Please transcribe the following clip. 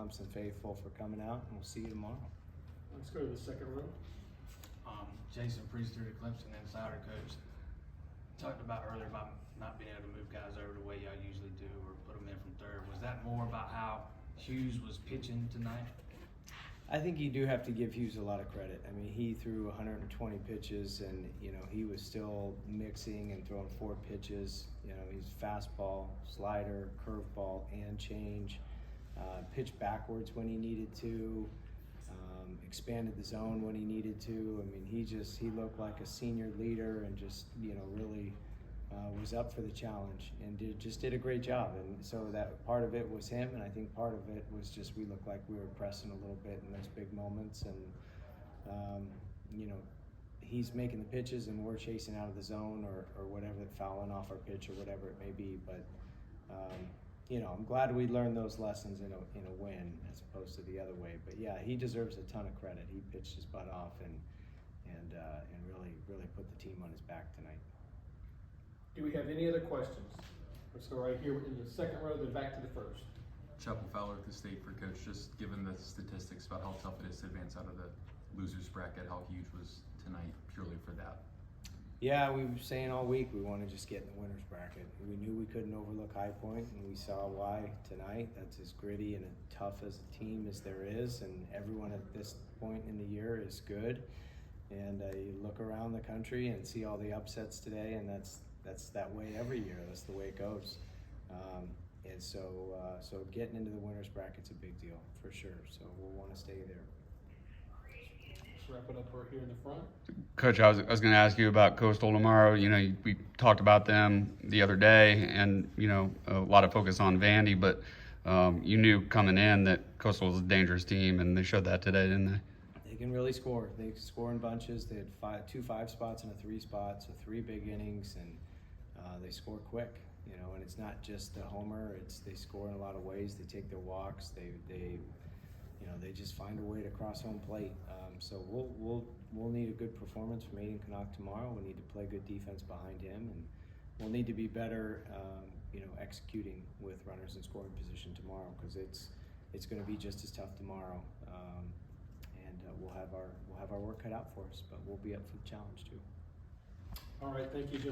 Clemson faithful for coming out, and we'll see you tomorrow. Let's go to the second row. Jason Priester, the Clemson insider coach, talked about earlier about not being able to move guys over the way y'all usually do or put them in from third. Was that more about how Hughes was pitching tonight? I think you do have to give Hughes a lot of credit. I mean, he threw 120 pitches, and he was still mixing and throwing 4 pitches. He's fastball, slider, curveball, and change. Pitched backwards when he needed to. Expanded the zone when he needed to. I mean, he looked like a senior leader, and just really was up for the challenge, and did a great job. And so that part of it was him, and I think part of it was just we looked like we were pressing a little bit in those big moments, and he's making the pitches and we're chasing out of the zone or whatever, fouling off our pitch or whatever it may be. But I'm glad we learned those lessons in a win as opposed to the other way. But yeah, he deserves a ton of credit. He pitched his butt off and really put the team on his back tonight. Do we have any other questions? Let's go right here in the second row, then back to the first. Chapel Fowler with the state for coach. Just given the statistics about how tough it is to advance out of the losers bracket, how huge was tonight purely for that? Yeah, we were saying all week we want to just get in the winners bracket. We knew we couldn't overlook High Point, and we saw why tonight. That's as gritty and as tough as a team as there is, and everyone at this point in the year is good. And you look around the country and see all the upsets today, and that's that way every year. That's the way it goes. And so getting into the winners bracket's a big deal for sure. So we'll want to stay there. Let's wrap it up right here in the front. Coach, I was going to ask you about Coastal tomorrow. We talked about them the other day, and a lot of focus on Vandy, but you knew coming in that Coastal was a dangerous team, and they showed that today, didn't they? They can really score. They score in bunches. They had 2 5 spots and a 3 spot, so 3 big innings, and they score quick. And it's not just the homer. They score in a lot of ways. They take their walks. They just find a way to cross home plate. So we'll need a good performance from Aiden Canuck tomorrow. We need to play good defense behind him, and we'll need to be better, executing with runners in scoring position tomorrow, because it's going to be just as tough tomorrow. We'll have our work cut out for us, but we'll be up for the challenge too. All right, thank you, Jim.